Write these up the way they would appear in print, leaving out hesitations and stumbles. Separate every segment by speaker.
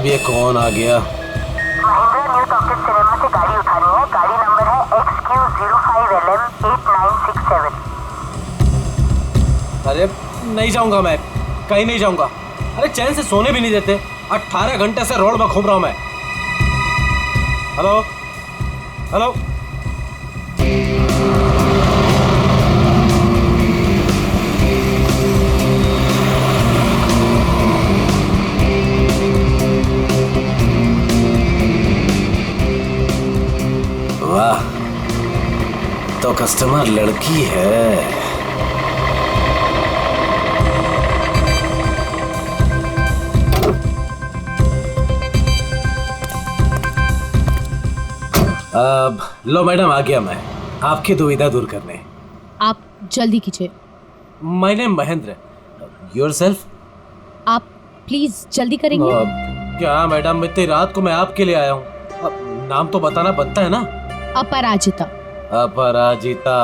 Speaker 1: अब ये कौन आ गया?
Speaker 2: महिंद्रा न्यू टॉकीज सिनेमा से गाड़ी उठानी है। गाड़ी नंबर है XQ05LM8967।
Speaker 1: अरे नहीं जाऊंगा, मैं कहीं नहीं जाऊंगा। अरे चैन से सोने भी नहीं देते। 18 घंटे से रोड में घूम रहा हूं मैं। Hello hello. वाह, तो कस्टमर लड़की है। अब लो मैडम, आ गया मैं आपकी दुविधा दूर करने।
Speaker 3: आप जल्दी कीजिए।
Speaker 1: My name Mahendra. योरसेल्फ?
Speaker 3: आप प्लीज जल्दी करेंगे।
Speaker 1: क्या मैडम, इतनी रात को मैं आपके लिए आया हूँ। नाम तो बताना बनता है ना।
Speaker 3: अपराजिता।
Speaker 1: अपराजिता।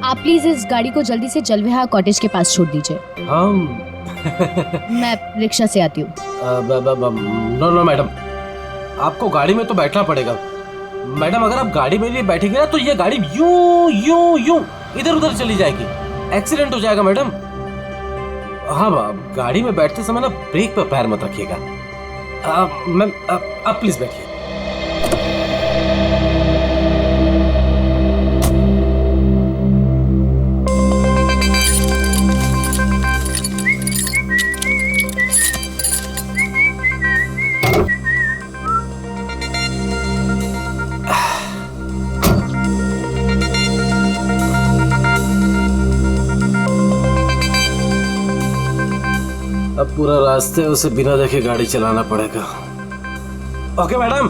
Speaker 3: आप प्लीज इस गाड़ी को जल्दी से जलविहार कॉटेज के पास छोड़ दीजिए।
Speaker 1: हम
Speaker 3: मैं रिक्शा से आती हूँ।
Speaker 1: नो नो मैडम, आपको गाड़ी में तो बैठना पड़ेगा। मैडम अगर आप गाड़ी में नहीं बैठेंगे ना तो ये गाड़ी यूं यूं यूं इधर उधर चली जाएगी। एक्सीडेंट हो जाएगा मैडम। हाँ, गाड़ी में बैठते समय ना ब्रेक पर पैर मत रखिएगा। मैम आप प्लीज बैठिए। अब पूरा रास्ते उसे बिना देखे गाड़ी चलाना पड़ेगा। Okay madam.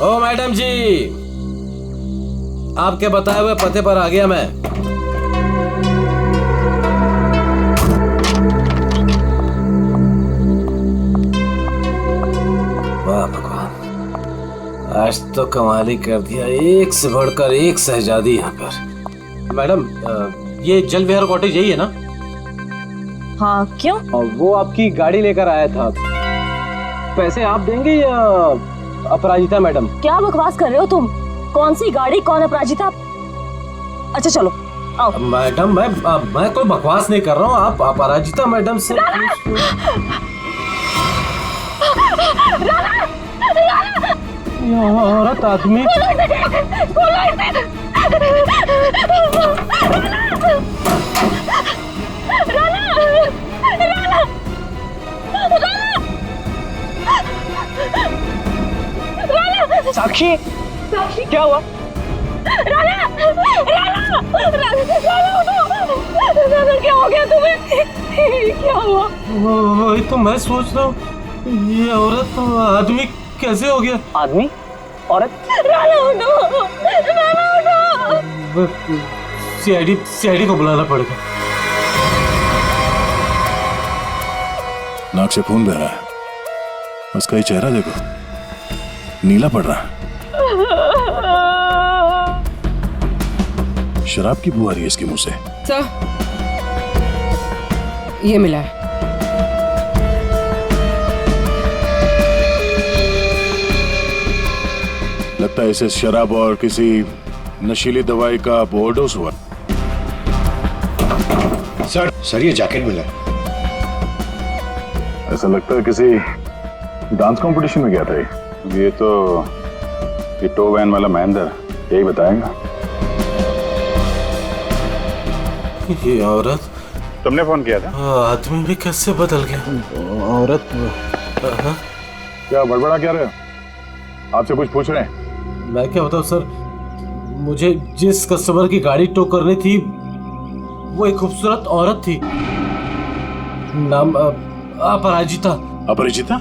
Speaker 1: Oh madam ji, आपके बताए हुए पते पर आ गया मैं। वाह भगवान, आज तो कमाल ही कर दिया। एक से बढ़कर एक शहजादी यहाँ पर। मैडम ये जलविहार कॉटेज यही है ना?
Speaker 4: हाँ, क्यों?
Speaker 1: वो आपकी गाड़ी लेकर आया था। पैसे आप देंगे या अपराजिता मैडम?
Speaker 4: क्या बकवास कर रहे हो तुम? कौन सी गाड़ी, कौन अपराजिता? अच्छा चलो आओ।
Speaker 1: मैडम मैं कोई बकवास नहीं कर रहा हूँ। आप अपराजिता मैडम से औरत आदमी।
Speaker 4: साक्षी, क्या हुआ? राना, राना, राना उठो। राना क्या हो गया तुम्हें? क्या हुआ?
Speaker 1: वही तो मैं सोच रहा हूँ, ये औरत तो आदमी कैसे हो गया?
Speaker 4: आदमी? औरत? राना उठो, राना उठो।
Speaker 1: सीआईडी को बुलाना पड़ेगा।
Speaker 5: नाक से खून बह रहा है। उसका ही चेहरा देखो, नीला पड़ रहा है। शराब की बू आ रही है इसके मुंह से।
Speaker 6: सर, ये मिला है।
Speaker 5: लगता है इसे शराब और किसी नशीली दवाई का ओवरडोज हुआ।
Speaker 7: सर ये जैकेट मिला है।
Speaker 5: ऐसा लगता है किसी डांस कंपटीशन में गया था ये तो ये टो वैन वाला महेंद्र यही बताएगा।
Speaker 1: ये औरत,
Speaker 5: तुमने फोन किया था?
Speaker 1: आदमी भी कैसे बदल गया। औरत
Speaker 5: क्या बड़बड़ा क्या रहे हो? आपसे कुछ पूछ रहे हैं?
Speaker 1: मैं क्या बताऊं सर, मुझे जिस कस्टमर की गाड़ी टो करनी थी वो एक खूबसूरत औरत थी। नाम अपराजिता।
Speaker 5: अपरिचिता?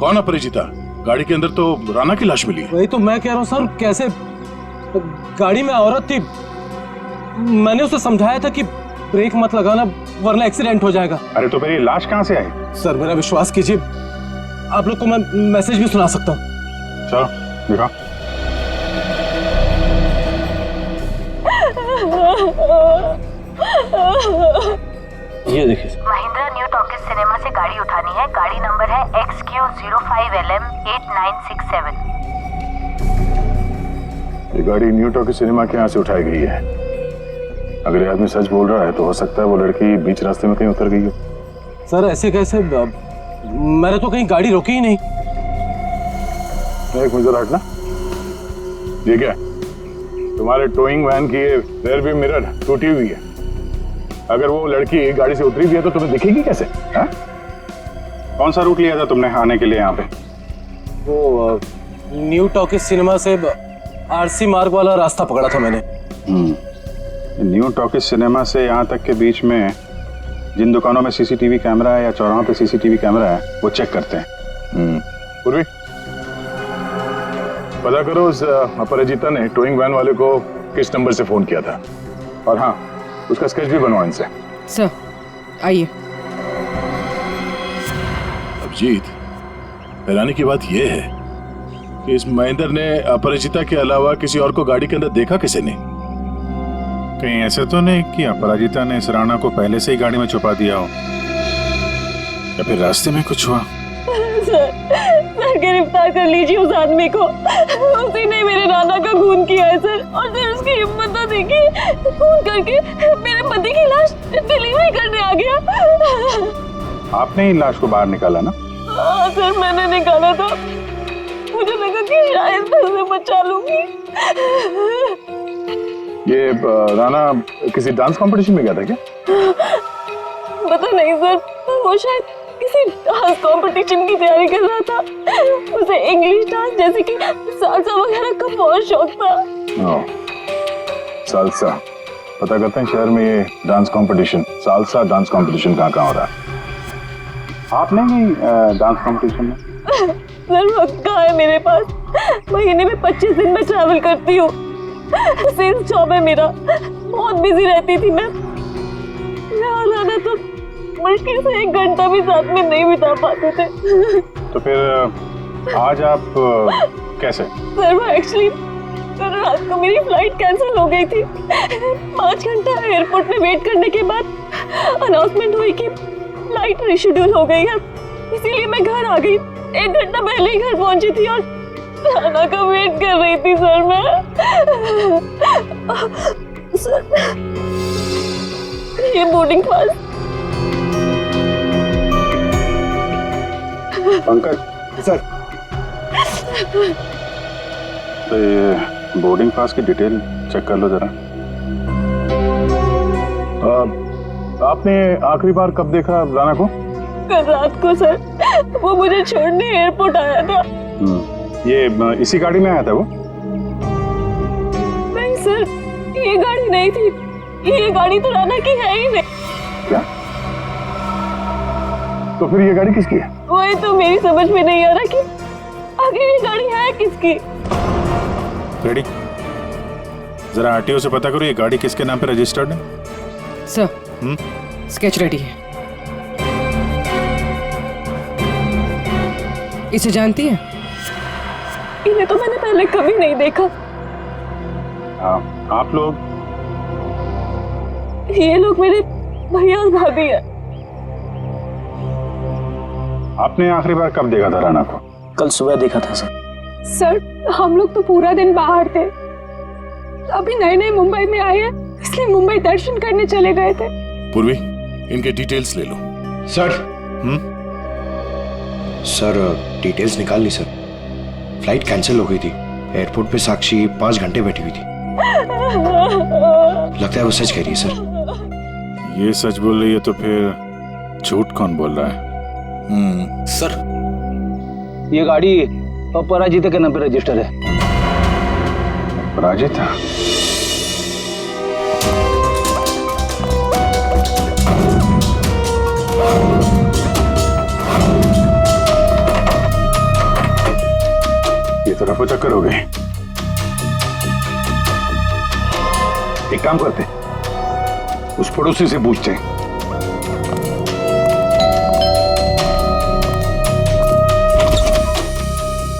Speaker 5: कौन अपरिचिता? गाड़ी के अंदर तो राना की लाश मिली है।
Speaker 1: वही तो मैं कह रहा हूँ सर, कैसे गाड़ी में औरत थी, मैंने उसे समझाया था कि ब्रेक मत लगाना वरना एक्सीडेंट हो जाएगा।
Speaker 5: अरे तो फिर ये लाश कहाँ से आई?
Speaker 1: सर मेरा विश्वास कीजिए, आप लोग को मैं मैसेज भी सुना सकता हूँ।
Speaker 5: चलो दिखाओ।
Speaker 1: ये देखिए
Speaker 2: महिंद्रा न्यू टॉकीज सिनेमा से गाड़ी उठानी है। गाड़ी नंबर है XQ05LM8967।
Speaker 5: ये गाड़ी न्यू टॉकीज सिनेमा के यहाँ से उठाई गई है। अगर ये आदमी सच बोल रहा है तो हो सकता है वो लड़की बीच रास्ते में कहीं उतर गई हो।
Speaker 1: सर ऐसे कैसे, मैंने तो कहीं गाड़ी रोकी ही नहीं।
Speaker 5: एक मिनट हटना। ये क्या, तुम्हारे टोइंग वैन की रेयर व्यू मिरर टूटी हुई है। अगर वो लड़की गाड़ी से उतरी भी है तो तुम्हें दिखेगी कैसे? हा? कौन सा रूट लिया था तुमने आने के लिए यहाँ पे?
Speaker 1: वो न्यू टॉकीज सिनेमा से आरसी मार्ग वाला रास्ता पकड़ा था मैंने।
Speaker 5: न्यू टॉकीज सिनेमा से यहाँ तक के बीच में जिन दुकानों में सीसीटीवी कैमरा है या चौराहों पे सीसीटीवी कैमरा है वो चेक करते हैं। पूर्वी पता करो उस अपराजिता ने टोइंग वैन वाले को किस नंबर से फोन किया था, और हाँ उसका स्केच भी बनवाओ इनसे।
Speaker 6: सर आइए।
Speaker 8: अभिजीत, हैरानी की बात यह है कि इस महेंद्र ने अपराजिता के अलावा किसी और को गाड़ी के अंदर देखा किसी ने?
Speaker 5: कहीं ऐसे तो नहीं कि अपराजिता ने इस राणा को पहले से ही गाड़ी में छुपा दिया हो,
Speaker 8: या फिर रास्ते में कुछ हुआ?
Speaker 4: सर गिरफ्तार कर लीजिए उस आदमी को। उसी ने मेरे नाना का खून किया है सर, और फिर उसकी हिम्मत तो देखिए, खून करके मेरे पति की लाश डिलीवरी करने आ गया।
Speaker 5: आपने ही लाश को बाहर निकाला ना?
Speaker 4: हाँ सर मैंने निकाला था, मुझे लगा कि शायद मैं उसे बचा लूंगी।
Speaker 5: ये राणा किसी डांस कंपटीशन में गया था क्या?
Speaker 4: पता नहीं सर, वो शायद किसी डांस कंपटीशन की तैयारी कर रहा था। उसे इंग्लिश डांस जैसे कि सालसा वगैरह का बहुत शौक था।
Speaker 5: सालसा, पता करते हैं शहर में ये dance competition, salsa dance competition कहाँ हो रहा है। आपने नहीं डांस कंपटीशन में?
Speaker 4: सर वक्त कहाँ है मेरे पास, महीने में 25 दिन में ट्रैवल करती हूँ। सेल्स जॉब है मेरा, बहुत बिजी रहती थी मैं। यहाँ लाना तो मुश्किल से 1 घंटा भी साथ में नहीं बिता पाते थे।
Speaker 5: तो फिर आज आप कैसे?
Speaker 4: सर वो एक्चुअली रात को मेरी फ्लाइट कैंसिल हो गई थी। 5 घंटा एयरपोर्ट में वेट करने के बाद अनाउंसमेंट हुई कि फ्लाइट रिशेड्यूल हो गई है, इसीलिए मैं घर आ गई। 1 घंटा पहले ही घर पहुंची थी और खाना का वेट कर रही थी सर मैं। सर ये बोर्डिंग पास।
Speaker 5: पंकज सर, तो ये बोर्डिंग पास की डिटेल चेक कर लो जरा। आपने आखिरी बार कब देखा राणा को?
Speaker 4: कल रात को सर, वो मुझे छोड़ने एयरपोर्ट आया था।
Speaker 5: ये इसी गाड़ी में आया था वो?
Speaker 4: नहीं सर, ये गाड़ी नहीं थी, ये गाड़ी तो राणा की है ही नहीं।
Speaker 5: क्या? तो फिर ये गाड़ी किसकी है?
Speaker 4: वही तो मेरी समझ में नहीं आ रहा कि आगे ये गाड़ी है किसकी।
Speaker 8: रेडी, जरा आरटीओ से पता करो ये गाड़ी किसके नाम पे रजिस्टर्ड है।
Speaker 6: सर स्केच रेडी है। इसे जानती है?
Speaker 4: इन्हें तो मैंने पहले कभी नहीं देखा।
Speaker 5: आप लोग?
Speaker 4: ये लोग मेरे भैया और भाभी है।
Speaker 5: आपने आखिरी बार कब देखा था राणा को?
Speaker 1: कल सुबह देखा था सर।
Speaker 9: सर हम लोग तो पूरा दिन बाहर थे, अभी नए नए मुंबई में आए हैं, इसलिए मुंबई दर्शन करने चले गए थे।
Speaker 8: पूर्वी, इनके डिटेल्स ले लो।
Speaker 7: सर सर डिटेल्स निकाल ली सर। फ्लाइट कैंसिल हो गई थी, एयरपोर्ट पे साक्षी 5 घंटे बैठी हुई थी। लगता है वो सच कह रही है सर।
Speaker 8: ये सच बोल रही है तो फिर झूठ कौन बोल रहा है?
Speaker 1: सर ये गाड़ी अपराजिता के नाम पे रजिस्टर है।
Speaker 5: अपराजिता? ये तो रफो चक्कर हो गए। एक काम करते, उस पड़ोसी से पूछते हैं।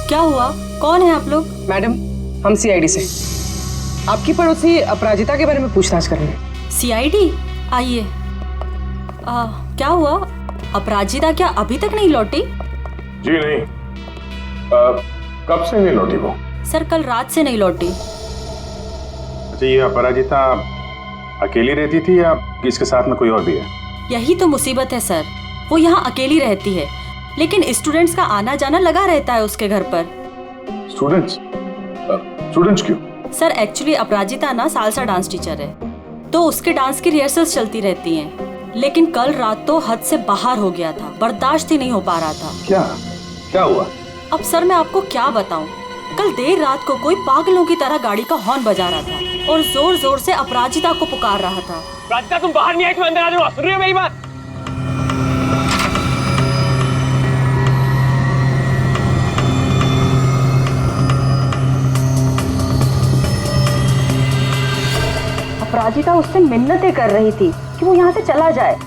Speaker 4: क्या हुआ? कौन है आप लोग?
Speaker 6: मैडम, हम सीआईडी से आपकी पड़ोसी अपराजिता के बारे में पूछताछ कर रहे हैं।
Speaker 4: सीआईडी? आइए। क्या हुआ? अपराजिता क्या अभी तक नहीं लौटी?
Speaker 5: जी नहीं। कब से नहीं लौटी वो?
Speaker 4: सर कल रात से नहीं लौटी।
Speaker 10: अच्छा, ये अपराजिता अकेली रहती थी या इसके साथ में कोई और भी है?
Speaker 4: यही तो मुसीबत है सर, वो यहाँ अकेली रहती है, लेकिन स्टूडेंट्स का आना जाना लगा रहता है उसके घर पर।
Speaker 5: स्टूडेंट्स? स्टूडेंट्स क्यों?
Speaker 4: सर एक्चुअली अपराजिता ना सालसा डांस टीचर है, तो उसके डांस की रिहर्सल्स चलती रहती हैं। लेकिन कल रात तो हद से बाहर हो गया था, बर्दाश्त ही नहीं हो पा रहा था।
Speaker 5: क्या हुआ?
Speaker 4: अब सर मैं आपको क्या बताऊं, कल देर रात को कोई पागलों की तरह गाड़ी का हॉर्न बजा रहा था और जोर जोर से अपराजिता को पुकार रहा था।
Speaker 1: अपराजिता तुम बाहर नहीं आई, तुम अंदर आ जाओ, सुन रही हो मेरी बात?
Speaker 2: अपराजिता उससे मिन्नतें कर रही थी कि वो यहाँ से चला जाए।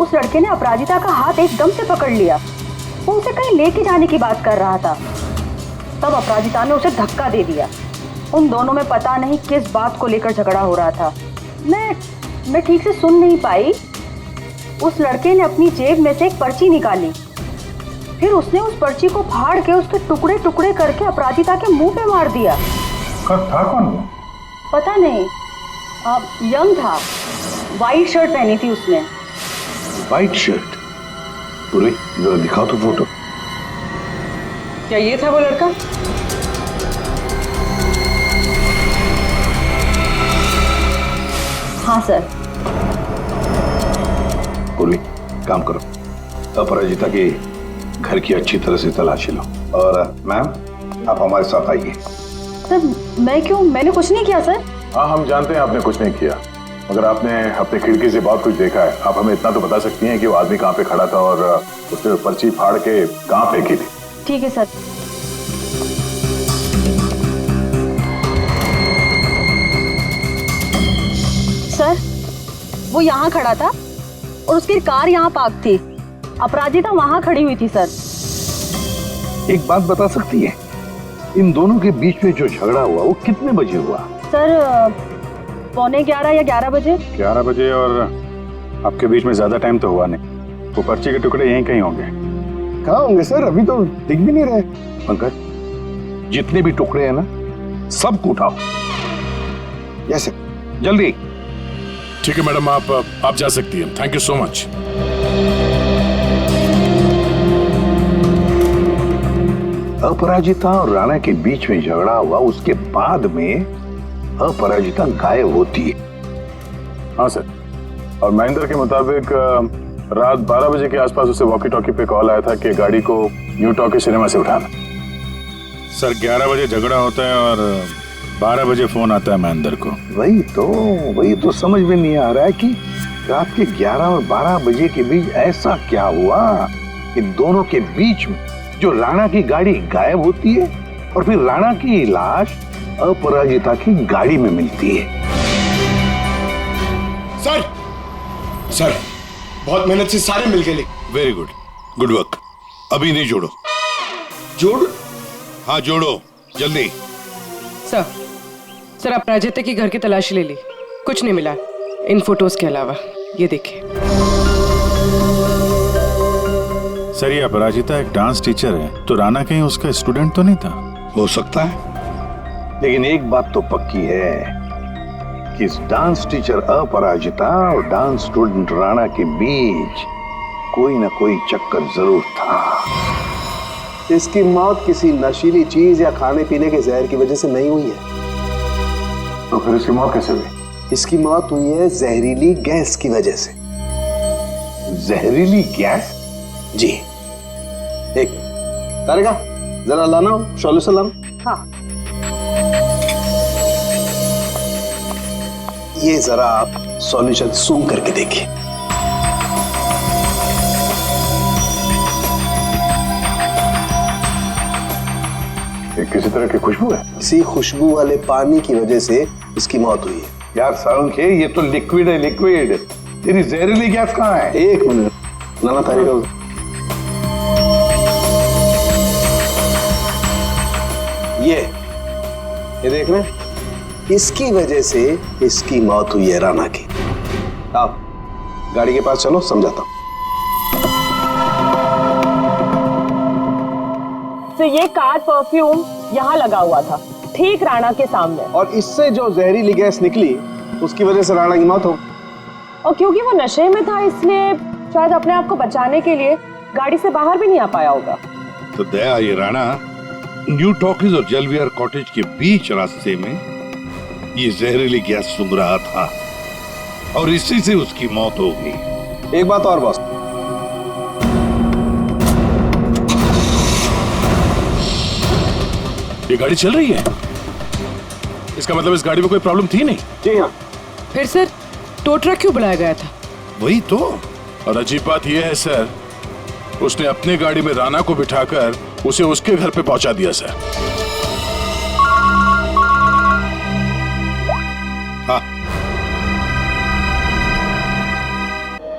Speaker 2: उस लड़के ने अपराजिता का हाथ एकदम से पकड़ लिया, वो उसे कहीं लेके जाने की बात कर रहा था। तब अपराजिता ने उसे धक्का दे दिया। उन दोनों में पता नहीं किस बात को लेकर झगड़ा हो रहा था। मैं ठीक से सुन नहीं पाई। उस लड़के ने अपनी जेब में से एक पर्ची निकाली, फिर उसने उस पर्ची को फाड़ के उसके टुकड़े टुकड़े करके अपराजिता के मुंह पे मार दिया।
Speaker 5: था कौन वो?
Speaker 2: पता नहीं, यंग था, वाइट शर्ट पहनी थी उसने।
Speaker 5: White shirt? पूरी जरा दिखाओ तो फोटो।
Speaker 6: क्या ये था वो लड़का?
Speaker 2: हाँ सर।
Speaker 5: पूरी काम करो, अपराजिता के घर की अच्छी तरह से तलाशी लो। और मैम, आप हमारे साथ आइए।
Speaker 2: सर मैं क्यों? मैंने कुछ नहीं किया सर।
Speaker 5: हाँ, हम जानते हैं आपने कुछ नहीं किया, मगर आपने अपने खिड़की से बहुत कुछ देखा है। आप हमें इतना तो बता सकती हैं कि वो आदमी कहाँ पे खड़ा था और उसने पर्ची फाड़ के कहाँ फेंकी थी?
Speaker 2: ठीक है सर। सर वो यहाँ खड़ा था और उसकी कार यहाँ पार्क थी। अपराजिता वहाँ खड़ी हुई थी सर।
Speaker 5: एक बात बता सकती है, इन दोनों के बीच में जो झगड़ा हुआ वो कितने बजे हुआ?
Speaker 2: सर 11:15 या 11 बजे।
Speaker 10: 11 बजे, और आपके बीच में ज्यादा टाइम तो हुआ नहीं। वो पर्ची के टुकड़े यहीं कहीं होंगे।
Speaker 5: कहाँ होंगे सर? अभी तो दिख भी नहीं रहे। पंकज, जितने भी टुकड़े हैं ना, सबको उठाओ। यस सर, जल्दी।
Speaker 8: ठीक है मैडम, आप जा सकती हैं। Thank you so much.
Speaker 5: Aparajita और राणा के बीच में झगड़ा हुआ, उसके बाद में अपराजिता गायब होती है।
Speaker 10: हाँ सर, और महेंद्र के मुताबिक रात 12 बजे के आसपास उसे वॉकी टॉकी पे कॉल आया था कि गाड़ी को न्यू टॉकी सिनेमा से उठाना।
Speaker 8: सर 11 बजे झगड़ा होता है और 12 बजे फोन आता है महेंद्र को।
Speaker 5: वही तो समझ में नहीं आ रहा है कि रात के 11 और 12 बजे के बीच ऐसा क्या हुआ कि दोनों के बीच में जो राणा की गाड़ी गायब होती है और फिर राणा की लाश अपराजिता की गाड़ी में मिलती है।
Speaker 7: सर बहुत मेहनत से सारे मिल गए।
Speaker 8: Very good, good work. अभी नहीं जोड़ो।
Speaker 7: जोड़?
Speaker 8: हाँ जोड़ो, जल्दी।
Speaker 6: सर अपराजिता के घर की तलाशी ले ली, कुछ नहीं मिला इन फोटोज के अलावा। ये देखिए
Speaker 8: सर, ये अपराजिता एक डांस टीचर है, तो राणा कहीं उसका स्टूडेंट तो नहीं था?
Speaker 5: हो सकता है, लेकिन एक बात तो पक्की है कि इस डांस टीचर अपराजिता और डांस स्टूडेंट राणा के बीच कोई ना कोई चक्कर जरूर था।
Speaker 11: इसकी मौत किसी नशीली चीज या खाने पीने के जहर की वजह से नहीं हुई है।
Speaker 5: तो फिर इसकी मौत कैसे हुई?
Speaker 11: इसकी मौत हुई है जहरीली गैस की वजह से।
Speaker 5: जहरीली गैस?
Speaker 11: जी। एक तारिका, जरा लाना सॉल्यूशन लाना।
Speaker 2: हाँ।
Speaker 11: ये जरा आप सॉल्यूशन सूंघ करके देखिए।
Speaker 5: किसी तरह की खुशबू है?
Speaker 11: इसी खुशबू वाले पानी की वजह से इसकी मौत हुई है।
Speaker 5: यार संखे, ये तो लिक्विड है, लिक्विड। तेरी जहरीली गैस कहाँ है?
Speaker 11: एक मिनट नाना तारेगा। ये देख रहे हैं? इसकी वजह से इसकी मौत हुई है राणा की। आप गाड़ी के पास चलो, समझाता हूं।
Speaker 4: तो ये कार परफ्यूम यहाँ लगा हुआ था, ठीक राणा के सामने,
Speaker 11: और इससे जो जहरीली गैस निकली उसकी वजह से राणा की मौत हो।
Speaker 4: और क्योंकि वो नशे में था इसलिए शायद अपने आप को बचाने के लिए गाड़ी से बाहर भी नहीं आ पाया होगा।
Speaker 10: तो दया, ये राणा न्यू टॉकीज और जलविहार कॉटेज के बीच रास्ते में ये जहरीली गैस सूंघ रहा था और इसी से उसकी मौत हो गई।
Speaker 11: एक बात और बॉस,
Speaker 8: ये गाड़ी चल रही है, इसका मतलब इस गाड़ी में कोई प्रॉब्लम थी नहीं।
Speaker 11: जी हाँ।
Speaker 6: फिर सर टो ट्रक क्यों बुलाया गया था?
Speaker 8: वही तो। और अजीब बात यह है सर, उसने अपनी गाड़ी में राणा को बिठाकर उसे उसके घर पे पहुंचा दिया सर।
Speaker 10: हाँ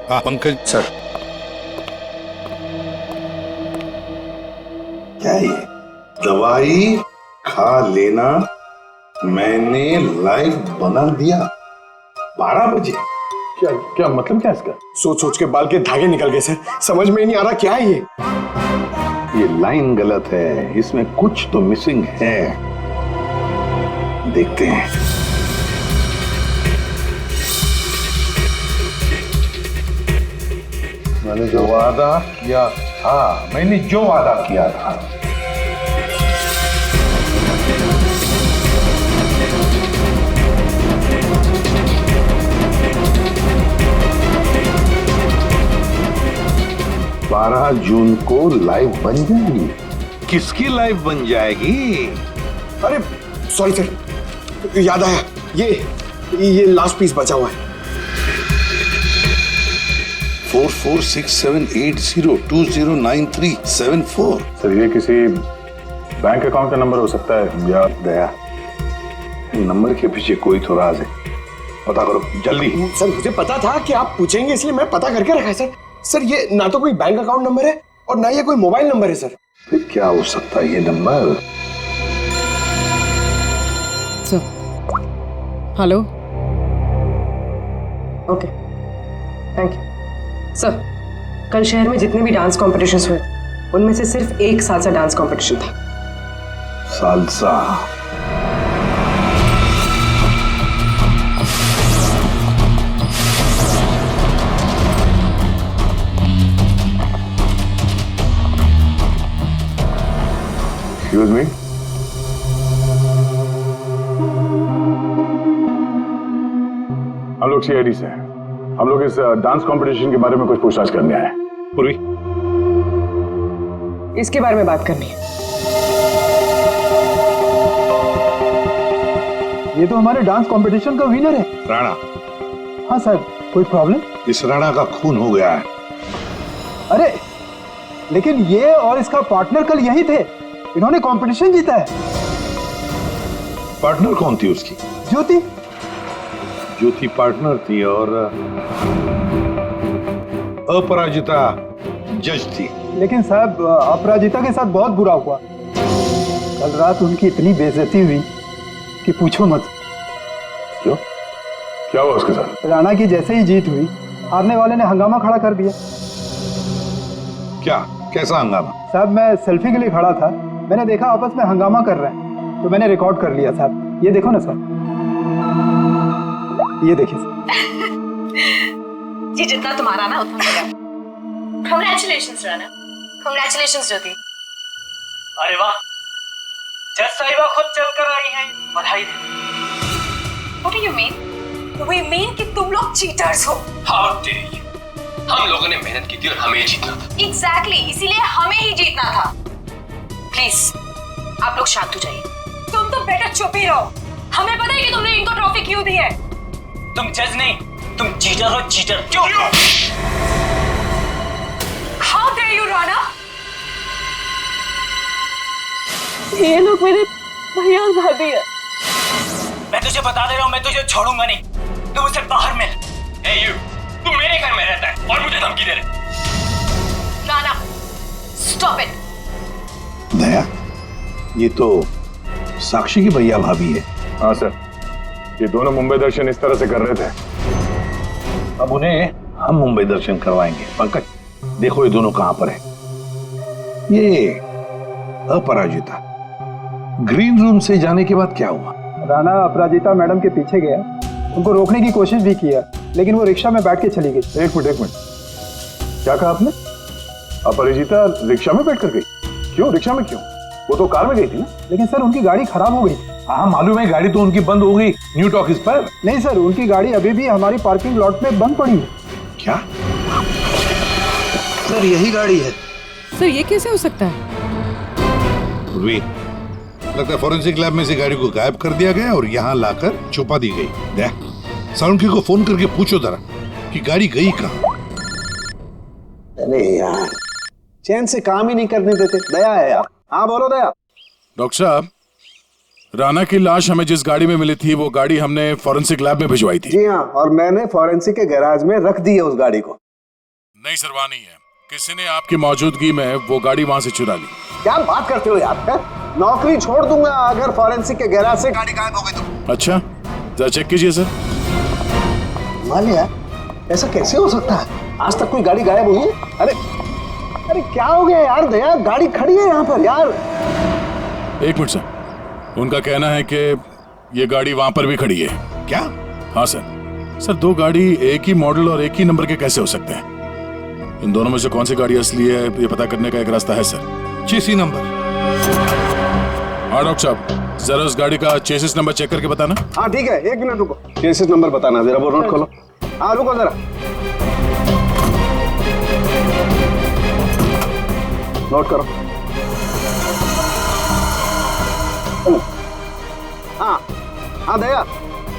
Speaker 10: हाँ पंकज
Speaker 7: सर,
Speaker 5: क्या है ये? दवाई खा लेना, मैंने लाइव बना दिया 12 बजे।
Speaker 10: क्या क्या मतलब क्या इसका?
Speaker 11: सोच सोच के बाल के धागे निकल गए सर, समझ में ही नहीं आ रहा क्या है ये।
Speaker 5: ये लाइन गलत है, इसमें कुछ तो मिसिंग है। देखते हैं। मैंने जो वादा किया था, मैंने जो वादा किया था, बारह जून को लाइव बन जाएगी।
Speaker 10: किसकी लाइफ बन जाएगी?
Speaker 11: अरे सॉरी सर, याद आया, ये लास्ट पीस बचा हुआ है।
Speaker 10: 446780209374।
Speaker 5: सर, ये किसी बैंक अकाउंट का नंबर हो सकता है या दया? नंबर के पीछे कोई तो राज है, पता करो जल्दी।
Speaker 11: सर मुझे पता था कि आप पूछेंगे, इसलिए मैं पता करके रखा है सर। सर ये ना तो कोई बैंक अकाउंट नंबर है और ना ये कोई मोबाइल नंबर है सर।
Speaker 5: फिर क्या हो सकता है ये number?
Speaker 6: Sir hello, okay thank you. Sir कल शहर में जितने भी डांस कॉम्पिटिशन्स हुए उनमें से सिर्फ एक सालसा डांस कॉम्पिटिशन था।
Speaker 5: सालसा? Excuse me? हम लोग सीआईडी से हैं। हम लोग इस डांस कंपटीशन के बारे में कुछ पूछताछ करने आए हैं। पूर्वी,
Speaker 6: इसके बारे में बात करनी है।
Speaker 12: ये तो हमारे डांस कंपटीशन का विनर है,
Speaker 10: राणा।
Speaker 12: हाँ सर, कोई प्रॉब्लम?
Speaker 10: इस राणा का खून हो गया है।
Speaker 12: अरे लेकिन ये और इसका पार्टनर कल यही थे, इन्होंने कंपटीशन जीता है।
Speaker 10: पार्टनर कौन थी उसकी?
Speaker 12: ज्योति।
Speaker 10: ज्योति पार्टनर थी और अपराजिता जज थी।
Speaker 12: लेकिन साहब अपराजिता के साथ बहुत बुरा हुआ। कल रात उनकी इतनी बेइज्जती हुई कि पूछो मत।
Speaker 5: क्यों? क्या हुआ उसके साथ?
Speaker 12: राणा की जैसे ही जीत हुई, हारने वाले ने हंगामा खड़ा कर दिया।
Speaker 10: क्या? कैसा हंगामा?
Speaker 12: साहब मैं सेल्फी के लिए खड़ा था, मैंने देखा आपस में हंगामा कर रहे हैं, तो मैंने रिकॉर्ड कर लिया साहब। ये देखो ना सर, ये देखिए
Speaker 13: जी, जितना तुम्हारा ना उतना मेरा। कांग्रेचुलेशंस राणा, कांग्रेचुलेशंस ज्योति।
Speaker 14: अरे वाह, जज साहिबा खुद चलकर आई हैं, बधाई दे।
Speaker 13: What do you mean? We mean कि तुम लोग चीटर्स हो।
Speaker 1: How dare you? हम लोगों ने मेहनत की थी और हमें जीतना था।
Speaker 13: Exactly, इसीलिए हमें ही जीतना था। प्लीज आप लोग शांत हो जाइए। तुम तो बेटा चुप ही रहो। हमें पता है कि तुमने इनको ट्रॉफी क्यों दी है।
Speaker 14: तुम जज नहीं, तुम चीटर हो, चीटर। क्यों?
Speaker 13: How dare you, Rana?
Speaker 4: ये लोग मेरे भैया और भाभी है।
Speaker 14: मैं तुझे बता दे रहा हूँ, मैं तुझे छोड़ूंगा नहीं। तो उसे बाहर मिल। Hey you, तू मेरे घर में रहता है और मुझे धमकी दे रहे।
Speaker 13: Rana, stop it.
Speaker 10: दया, ये तो साक्षी की भैया भाभी है।
Speaker 5: हाँ सर, ये दोनों मुंबई दर्शन इस तरह से कर रहे थे।
Speaker 10: अब उन्हें हम मुंबई दर्शन करवाएंगे। पंकज, देखो ये दोनों कहां पर है। ये अपराजिता ग्रीन रूम से जाने के बाद क्या हुआ?
Speaker 12: राणा अपराजिता मैडम के पीछे गया, उनको रोकने की कोशिश भी किया, लेकिन वो रिक्शा में बैठ के चली गई।
Speaker 5: एक मिनट, क्या कहा आपने? अपराजिता रिक्शा में बैठ कर गई? क्यों रिक्शा में क्यों? वो तो कार में गई थी ना।
Speaker 12: लेकिन सर उनकी गाड़ी खराब हो गई थी।
Speaker 10: हाँ मालूम है, गाड़ी तो उनकी बंद हो गई न्यू टॉकीज पर।
Speaker 12: नहीं सर, उनकी गाड़ी अभी भी हमारी पार्किंग लॉट में बंद पड़ी है।
Speaker 10: क्या?
Speaker 11: सर यही गाड़ी है।
Speaker 6: सर ये कैसे हो सकता है?
Speaker 10: लगता है फॉरेंसिक लैब में से गाड़ी को गायब कर दिया गया और यहाँ लाकर छुपा दी गई। साउंड को फोन करके पूछो जरा कि गाड़ी गई कहाँ।
Speaker 11: अरे यार, चैन से काम ही नहीं करने देते। दया है यार। हाँ बोलो दया।
Speaker 8: डॉक्टर साहब, राणा की लाश हमें जिस गाड़ी में मिली थी वो गाड़ी हमने फॉरेंसिक लैब में भिजवाई थी।
Speaker 11: जी हाँ, और मैंने फॉरेंसिक के गैराज में रख दी है उस गाड़ी को।
Speaker 8: नहीं सर, वहाँ नहीं है। किसी ने आपकी मौजूदगी में वो गाड़ी वहाँ से चुरा ली।
Speaker 11: क्या बात करते हो यार? है? नौकरी छोड़ दूंगा अगर फॉरेंसिक के गैराज से गाड़ी गायब हो गई तो।
Speaker 8: अच्छा, जरा चेक कीजिए सर।
Speaker 11: मालिया, ऐसा कैसे हो सकता है? आज तक कोई गाड़ी गायब हुई है? अरे क्या हो गया यार? दया, गाड़ी खड़ी है यहाँ पर यार।
Speaker 8: एक मिनट सर, उनका कहना है कि ये गाड़ी वहां पर भी खड़ी है।
Speaker 10: क्या?
Speaker 8: हाँ सर, दो गाड़ी एक ही मॉडल और एक ही नंबर के कैसे हो सकते हैं? इन दोनों में से कौन सी गाड़ी असली है ये पता करने का एक रास्ता है सर।
Speaker 10: चेसी नंबर।
Speaker 8: हाँ डॉक्टर साहब, जरा उस गाड़ी का चेसिस नंबर चेक करके बताना।
Speaker 11: हाँ ठीक है, एक मिनट रुको। चेसिस नंबर बताना जरा, वो नोट खोलो। हाँ रुको जरा, नोट करो। हाँ दया,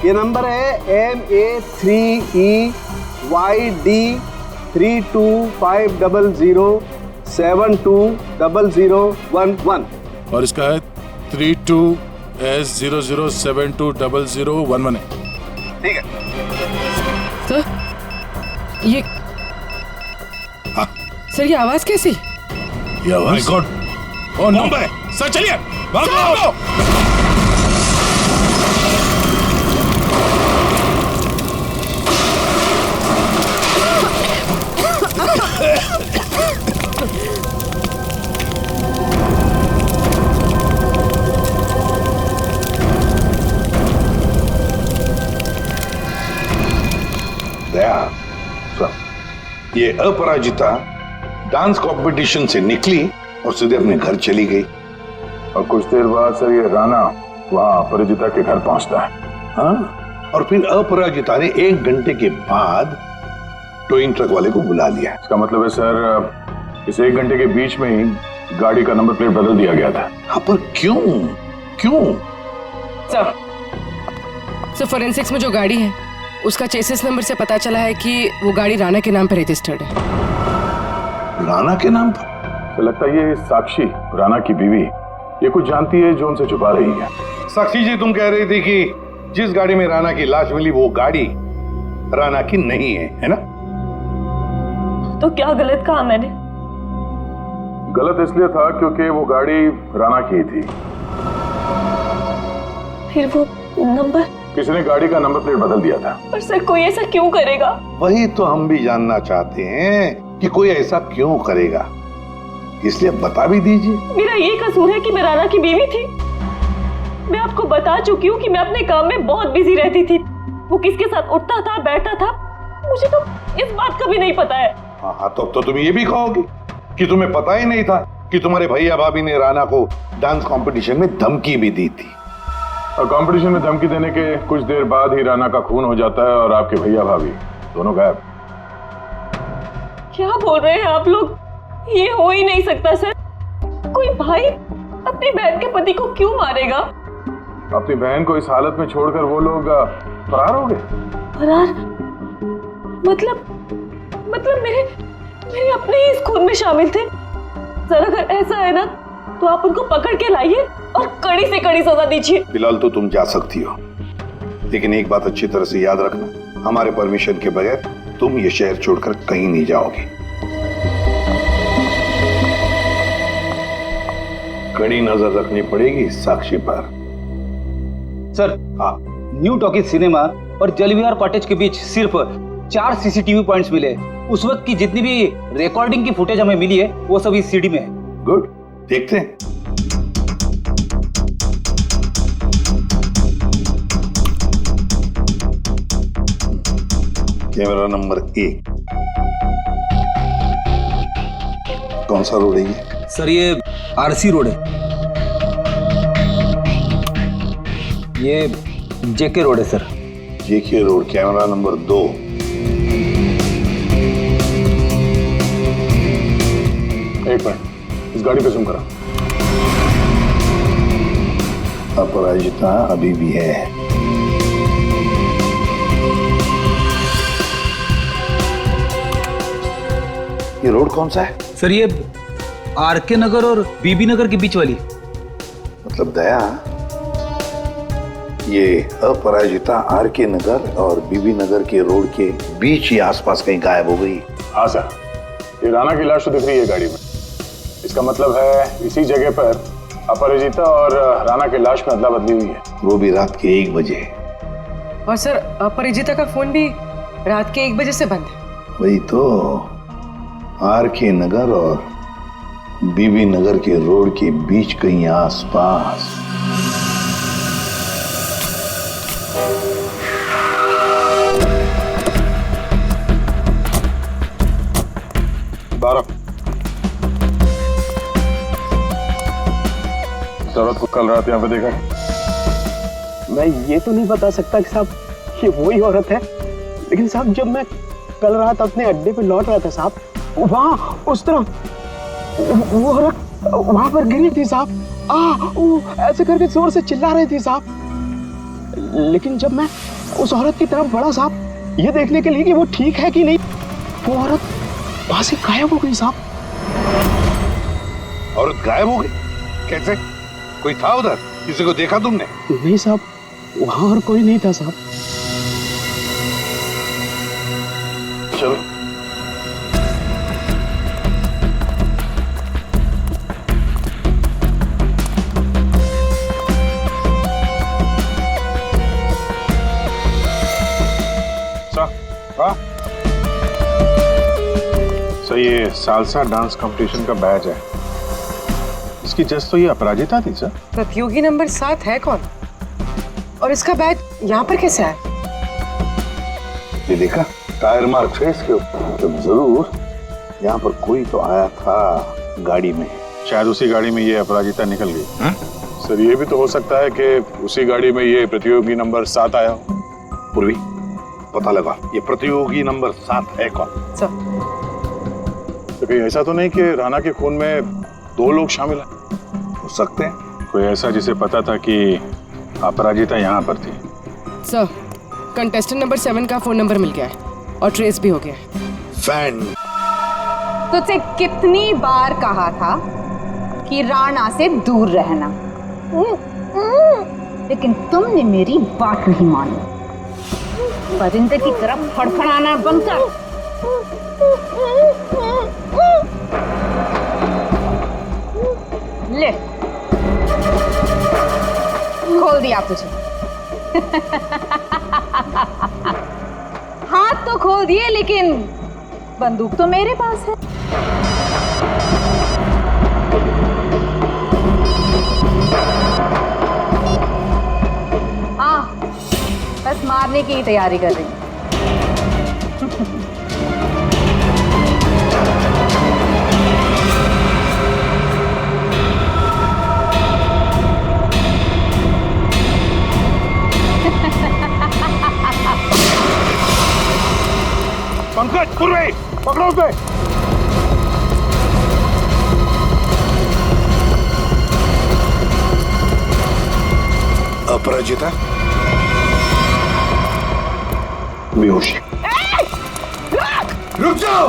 Speaker 11: ये नंबर है MA3EYD325007200011
Speaker 8: और इसका है 32S00720011 है।
Speaker 11: ठीक है
Speaker 6: सर, ये सर ये आवाज कैसी?
Speaker 8: ये आवाज?
Speaker 10: God,
Speaker 8: oh no.
Speaker 10: Mumbai.
Speaker 8: Sir चलिए, भागो।
Speaker 10: दया, ये अपराजिता डांस कंपटीशन से निकली और सीधे अपने घर चली गई।
Speaker 5: और कुछ देर बाद सर ये राणा वहाँ अपराजिता के घर पहुंचता है।
Speaker 10: हाँ, और फिर अपराजिता ने 1 घंटे के बाद टोइंग ट्रक वाले को बुला लिया।
Speaker 5: इसका मतलब है सर, इस 1 घंटे के बीच में ही गाड़ी का नंबर प्लेट बदल दिया गया था।
Speaker 10: हाँ, पर क्यों?
Speaker 6: सर फोरेंसिक्स में जो गाड़ी है उसका चेसिस नंबर से पता चला है कि वो गाड़ी राणा के नाम पर रजिस्टर्ड है।
Speaker 10: राणा के नाम पर?
Speaker 5: तो लगता है ये साक्षी, राणा की बीवी, ये कुछ जानती है जो उनसे छुपा रही है।
Speaker 10: साक्षी जी, तुम कह रही थी कि जिस गाड़ी में राणा की लाश मिली वो गाड़ी राणा की नहीं है ना?
Speaker 4: तो क्या गलत कहा मैंने?
Speaker 5: गलत इसलिए था क्योंकि वो गाड़ी राणा की थी।
Speaker 4: फिर वो नंबर?
Speaker 5: किसी ने गाड़ी का नंबर प्लेट बदल दिया था।
Speaker 4: पर सर कोई ऐसा क्यों करेगा?
Speaker 10: वही तो हम भी जानना चाहते हैं कि कोई ऐसा क्यों करेगा, इसलिए बता भी दीजिए।
Speaker 4: मेरा ये कसूर है कि मैं राणा की बीवी थी। मैं आपको बता चुकी हूँ कि मैं अपने काम में बहुत बिजी रहती थी। वो किसके साथ उठता था, बैठता था, मुझे तो इस बात का भी नहीं पता है।
Speaker 10: हाँ, तो तुम ये भी कहोगे कि तुम्हें पता ही नहीं था कि तुम्हारे भैया भाभी ने राणा को डांस कंपटीशन में धमकी भी दी थी।
Speaker 5: और कंपटीशन में धमकी देने के कुछ देर बाद ही राणा का खून हो जाता है और आपके भैया भाभी दोनों गायब।
Speaker 4: क्या बोल रहे हैं आप लोग? ये हो ही नहीं सकता सर। कोई भाई अपनी बहन के पति को क्यों मारेगा?
Speaker 5: अपनी बहन को इस हालत में छोड़कर वो लोग फरार हो गए।
Speaker 4: फरार? मतलब मेरे अपने ही इस खून में शामिल थे। सर अगर ऐसा है ना तो आप उनको पकड़ के लाइए और कड़ी से कड़ी सजा दीजिए।
Speaker 10: फिलहाल तो तुम जा सकती हो, लेकिन एक बात अच्छी तरह से याद रखना, हमारे परमिशन के बगैर तुम ये शहर छोड़कर कहीं नहीं जाओगे। कड़ी नजर रखनी पड़ेगी साक्षी पर।
Speaker 15: सर, न्यू टॉकीज सिनेमा और जलविहार कॉटेज के बीच सिर्फ 4 सीसीटीवी पॉइंट्स मिले। उस वक्त की जितनी भी रिकॉर्डिंग की फुटेज हमें मिली है वो सब इस सीडी में है।
Speaker 10: गुड, देखते हैं। Camera number 1। कौन सा रोड है ये?
Speaker 15: सर ये आरसी रोड है। ये जेके रोड है सर।
Speaker 10: जेके रोड, कैमरा नंबर 2।
Speaker 5: एक मिनट, इस गाड़ी पे जूम करा।
Speaker 10: अपराजिता अभी भी है। ये रोड कौन सा है?
Speaker 15: सर ये आरके नगर और बीबी नगर के बीच वाली।
Speaker 10: मतलब दया, ये अपराजिता आरके नगर और बीबी नगर के रोड के बीच ही आसपास कहीं गायब हो गई।
Speaker 5: हाँ सर, ये राणा की लाश तो दिख रही है गाड़ी में। इसका मतलब है इसी जगह पर अपराजिता और राणा की लाश में अदला बदली हुई है।
Speaker 10: वो भी रात के 1 बजे।
Speaker 6: और सर अपराजिता का फोन भी रात के 1 बजे से बंद है।
Speaker 10: वही तो, आरके नगर और बीबी नगर के रोड के बीच कहीं आसपास।
Speaker 5: इस औरत को कल रात यहाँ पे देखा?
Speaker 11: मैं ये तो नहीं बता सकता कि साहब ये वही औरत है, लेकिन साहब जब मैं कल रात अपने अड्डे पे लौट रहा था साहब, वहाँ उस तरफ वो औरत वहां पर गिरी थी साहब। वो ऐसे करके जोर से चिल्ला रही थी साहब। लेकिन जब मैं उस औरत की तरफ बढ़ा साहब, ये देखने के लिए कि वो ठीक है कि नहीं, वो औरत वहां से गायब हो गई साहब।
Speaker 10: औरत गायब हो गई? कैसे? कोई था उधर? किसी को देखा तुमने?
Speaker 11: नहीं साहब, वहां और कोई नहीं था साहब।
Speaker 10: चलो।
Speaker 5: सर ये सालसा डांस कंपटीशन का बैच है। इसकी जज तो ये अपराजिता थी सर।
Speaker 6: प्रतियोगी नंबर 7 है कौन? और इसका बैच यहाँ पर कैसे आया?
Speaker 10: ये देखा टायर मार्क्स है इसके ऊपर। तो जरूर यहाँ पर कोई तो आया था गाड़ी में।
Speaker 5: शायद उसी गाड़ी में ये अपराजिता निकल गई। सर ये भी तो हो सकता है कि उसी गाड़ी में ये प्रतियोगी नंबर 7 आया हो।
Speaker 10: पूर्वी, पता लगा ये प्रतियोगी नंबर 7 है कौन?
Speaker 6: सर
Speaker 5: तो कहीं ऐसा तो नहीं कि राणा के खून में 2 लोग शामिल हैं?
Speaker 10: हो सकते हैं।
Speaker 5: कोई ऐसा जिसे पता था कि अपराजिता यहाँ पर थी।
Speaker 6: सर कंटेस्टेंट नंबर 7 का फोन नंबर मिल गया है और ट्रेस भी हो गया है।
Speaker 10: फैन,
Speaker 13: तुझसे कितनी बार कहा था कि राणा से दूर रहना, लेकिन तुमने मेरी बात नहीं मानी। परिंदे की तरफ फड़फड़ाना बंद कर। ले, खोल दिया तुझे। हाथ तो खोल दिए, लेकिन बंदूक तो मेरे पास है। हाँ, बस मारने की तैयारी कर रही हूँ।
Speaker 10: पंकज, पूर्वी, पकड़ो उसे। अपराजिता बेहोशी। रुक जाओ।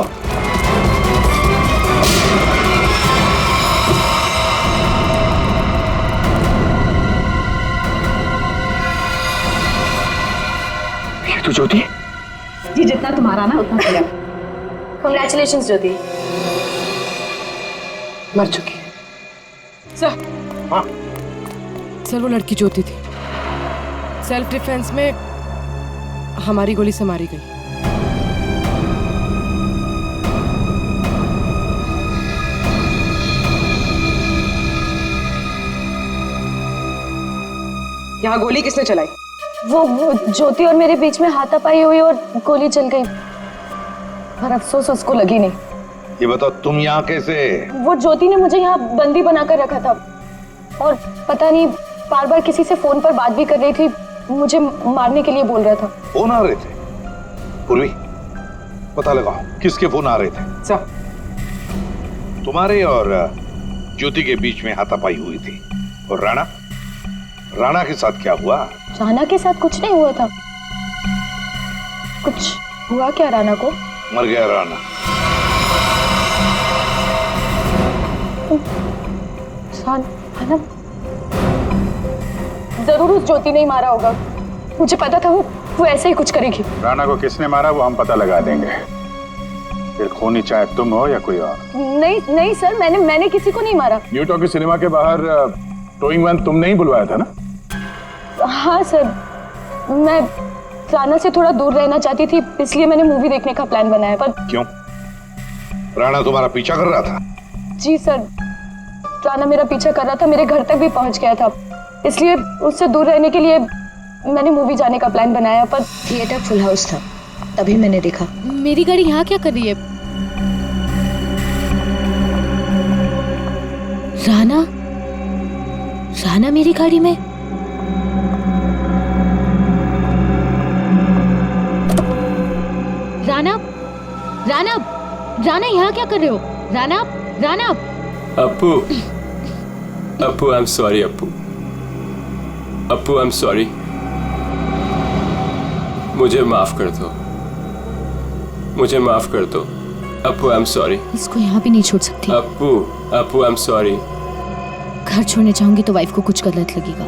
Speaker 11: ये तो ज्योति,
Speaker 9: जी जितना तुम्हारा ना उतना मेरा।
Speaker 4: कंग्रेचुलेशंस ज्योति।
Speaker 6: मर चुकी है सर।
Speaker 5: हाँ
Speaker 6: सर वो लड़की ज्योति थी, सेल्फ डिफेंस में हमारी गोली से मारी गई। यहाँ गोली किसने चलाई?
Speaker 4: वो ज्योति और मेरे बीच में हाथापाई हुई और गोली चल गई, पर अफसोस उसको लगी नहीं।
Speaker 10: ये बताओ तुम यहाँ कैसे?
Speaker 4: वो ज्योति ने मुझे यहाँ बंदी बनाकर रखा था और पता नहीं बार बार किसी से फोन पर बात भी कर रही थी, मुझे मारने के लिए बोल रहा था।
Speaker 10: फोन आ रहे थे? पूर्वी पता लगाओ किसके फोन आ रहे थे।
Speaker 6: सर
Speaker 10: तुम्हारे और ज्योति के बीच में हाथापाई हुई थी। और राणा के साथ क्या हुआ?
Speaker 4: राणा के साथ कुछ नहीं हुआ था। कुछ हुआ क्या राणा को?
Speaker 10: मर गया राणा।
Speaker 4: राणा जरूर उस ज्योति ने ही मारा होगा, मुझे पता था वो ऐसे ही कुछ करेगी।
Speaker 5: राणा को किसने मारा वो हम पता लगा देंगे, फिर खूनी चाहे तुम हो या कोई और।
Speaker 4: नहीं सर, मैंने किसी को नहीं मारा।
Speaker 5: न्यू टॉकी सिनेमा के बाहर टोइंग वैन तुमने ही बुलवाया था ना?
Speaker 4: हाँ सर, मैं राणा से थोड़ा दूर रहना चाहती थी, इसलिए मैंने मूवी देखने का प्लान बनाया। पर
Speaker 10: क्यों? राणा तुम्हारा पीछा कर रहा था?
Speaker 4: जी सर, राणा मेरा पीछा कर रहा था, मेरे घर तक भी पहुंच गया था, इसलिए उससे दूर रहने के लिए मैंने मूवी जाने का प्लान बनाया। पर
Speaker 3: थिएटर फुल हाउस था, तभी मैंने देखा। मेरी गाड़ी यहाँ क्या कर रही है? राणा मेरी गाड़ी में? राणा यहाँ क्या कर रहे हो? Rana
Speaker 16: Appu I am sorry. Appu I am sorry, मुझे माफ कर दो। Appu I am sorry.
Speaker 3: इसको यहाँ भी नहीं छोड़ सकती।
Speaker 16: Appu I am sorry.
Speaker 3: घर छोड़ने चाहूंगी तो वाइफ को कुछ गलत लगेगा।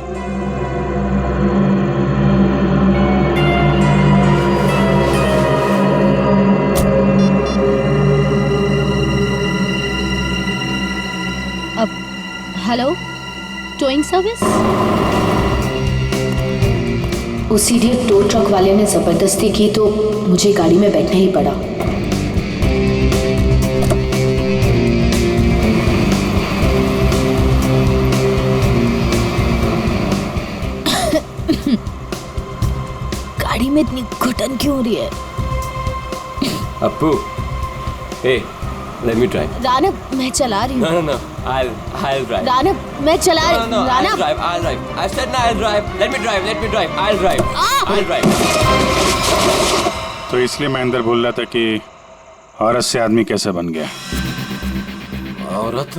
Speaker 3: अब हेलो, टोइंग सर्विस? उस इडियट टो ट्रक वाले ने जबरदस्ती की तो मुझे गाड़ी में बैठना ही पड़ा। गाड़ी में इतनी घुटन क्यों हो रही है?
Speaker 16: Appu, hey, let me drive.
Speaker 3: Rana, मैं चला रही हूँ।
Speaker 16: No, I'll drive.
Speaker 3: राणा, मैं चला रही हूँ।
Speaker 16: No, I'll drive. I said no, I'll drive. Let me drive. I'll drive.
Speaker 5: तो इसलिए मैं अंदर बोल रहा था कि औरत से आदमी कैसे बन गया।
Speaker 1: औरत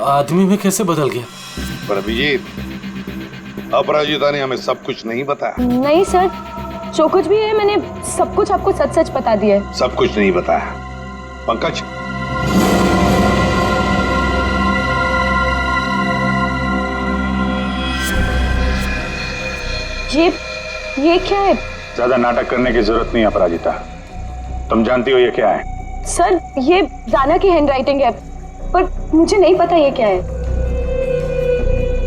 Speaker 1: आदमी में कैसे बदल गया?
Speaker 10: पर अभिजीत, अपराजिता ने हमें सब कुछ नहीं बताया।
Speaker 4: नहीं सर, जो कुछ भी है मैंने सब कुछ आपको सच बता दिया है।
Speaker 10: सब कुछ नहीं बताया। पंकज,
Speaker 4: ये क्या है?
Speaker 5: ज्यादा नाटक करने की जरूरत नहीं अपराजिता, तुम जानती हो ये क्या है?
Speaker 4: सर, ये राणा की हैंडराइटिंग है, पर मुझे नहीं पता ये क्या है।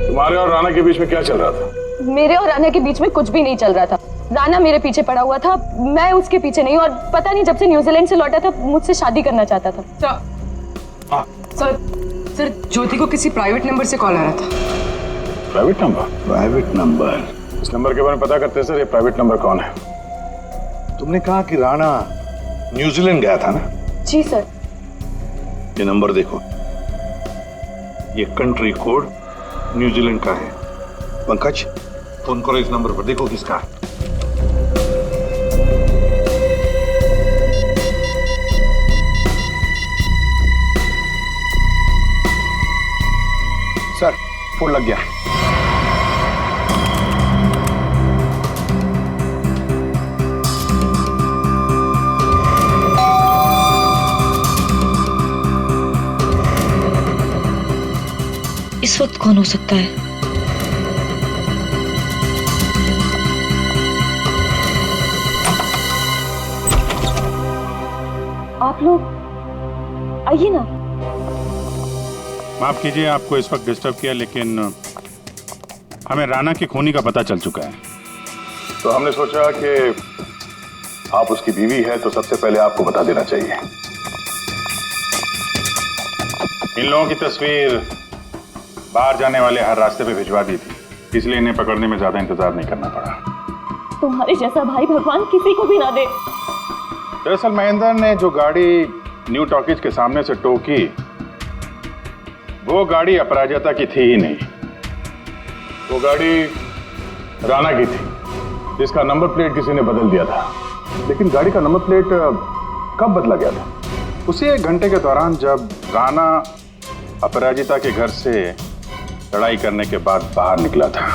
Speaker 5: तुम्हारे और राणा के बीच में क्या चल रहा था?
Speaker 4: मेरे और राणा के बीच में कुछ भी नहीं चल रहा था। राणा मेरे पीछे पड़ा हुआ था, मैं उसके पीछे नहीं, और पता नहीं जब से न्यूजीलैंड से लौटा था मुझसे शादी करना चाहता था।
Speaker 6: सर, ज्योति को किसी प्राइवेट नंबर से कॉल आ रहा था।
Speaker 5: Private number? इस नंबर के बारे में पता करते सर, ये प्राइवेट नंबर कौन है?
Speaker 10: तुमने कहा कि राणा न्यूजीलैंड गया था ना?
Speaker 4: जी सर।
Speaker 10: ये नंबर देखो, ये कंट्री कोड न्यूजीलैंड का है। पंकज, फोन करो इस नंबर पर, देखो किसका है।
Speaker 5: सर, फोन लग गया।
Speaker 3: इस वक्त कौन हो सकता है?
Speaker 4: आप लोग आइए ना।
Speaker 8: माफ कीजिए आपको इस वक्त डिस्टर्ब किया, लेकिन हमें राणा के खूनी का पता चल चुका है।
Speaker 5: तो हमने सोचा कि आप उसकी बीवी है तो सबसे पहले आपको बता देना चाहिए। इन लोगों की तस्वीर बाहर जाने वाले हर रास्ते पे भिजवा दी थी, इसलिए इन्हें पकड़ने में ज्यादा इंतजार नहीं करना पड़ा।
Speaker 4: तुम्हारे जैसा भाई भगवान किसी को भी ना दे।
Speaker 5: दरअसल महेंद्र ने जो गाड़ी न्यू टॉकीज के सामने से टो की, वो गाड़ी अपराजिता की थी ही नहीं। वो गाड़ी राणा की थी, जिसका नंबर प्लेट किसी ने बदल दिया था। लेकिन गाड़ी का नंबर प्लेट कब बदला गया था? उसी 1 घंटे के दौरान जब राणा अपराजिता के घर से लड़ाई करने के बाद बाहर निकला था।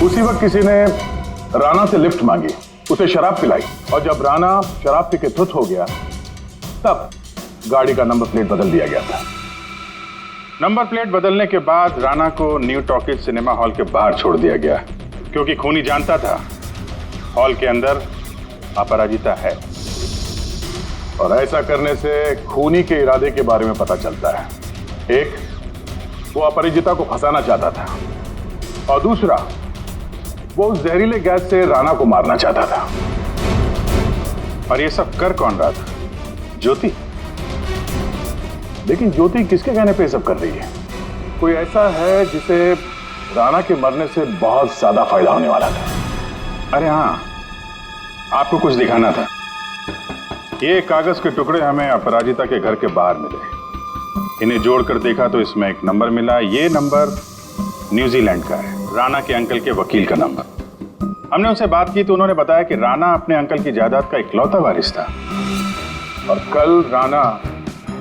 Speaker 5: उसी वक्त किसी ने राणा से लिफ्ट मांगी, उसे शराब पिलाई, और जब राणा शराब पी के धुत हो गया तब गाड़ी का नंबर प्लेट बदल दिया गया था। नंबर प्लेट बदलने के बाद राणा को न्यू टॉकीज सिनेमा हॉल के बाहर छोड़ दिया गया, क्योंकि खूनी जानता था हॉल के अंदर अपराजिता है, और ऐसा करने से खूनी के इरादे के बारे में पता चलता है। एक, वो अपराजिता को फंसाना चाहता था, और दूसरा, वो उस जहरीले गैस से राणा को मारना चाहता था। और ये सब कर कौन रहा था? ज्योति। लेकिन ज्योति किसके कहने पे सब कर रही है? कोई ऐसा है जिसे राणा के मरने से बहुत ज्यादा फायदा होने वाला था। अरे हाँ, आपको कुछ दिखाना था। ये कागज के टुकड़े हमें अपराजिता के घर के बाहर मिले। इन्हें जोड़कर देखा तो इसमें एक नंबर मिला। ये नंबर न्यूजीलैंड का है, राणा के अंकल के वकील का नंबर। हमने उनसे बात की तो उन्होंने बताया कि राणा अपने अंकल की जायदाद का इकलौता वारिस था, और कल राणा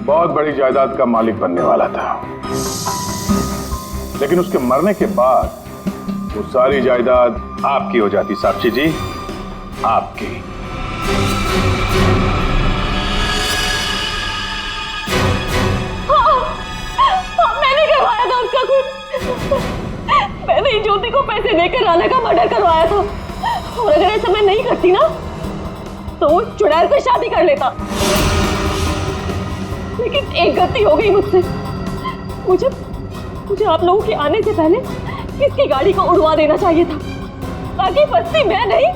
Speaker 5: बहुत बड़ी जायदाद का मालिक बनने वाला था। लेकिन उसके मरने के बाद वो सारी जायदाद आपकी हो जाती। साक्षी जी, आपकी।
Speaker 4: मैंने करवाया था उसका खून। मैंने ज्योति को पैसे देकर राणा का मर्डर करवाया था, और अगर ऐसा मैं नहीं करती ना तो वो चुड़ैल से शादी कर लेता। लेकिन एक गलती हो गई मुझसे। मुझे आप लोगों के आने से पहले इसकी गाड़ी को उड़वा देना चाहिए था, ताकि फंसती मैं नहीं,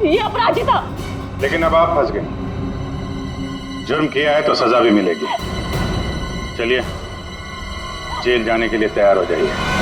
Speaker 4: ये अपराजिता।
Speaker 5: लेकिन अब आप फंस गए। जुर्म किया है तो सजा भी मिलेगी। चलिए जेल जाने के लिए तैयार हो जाइए।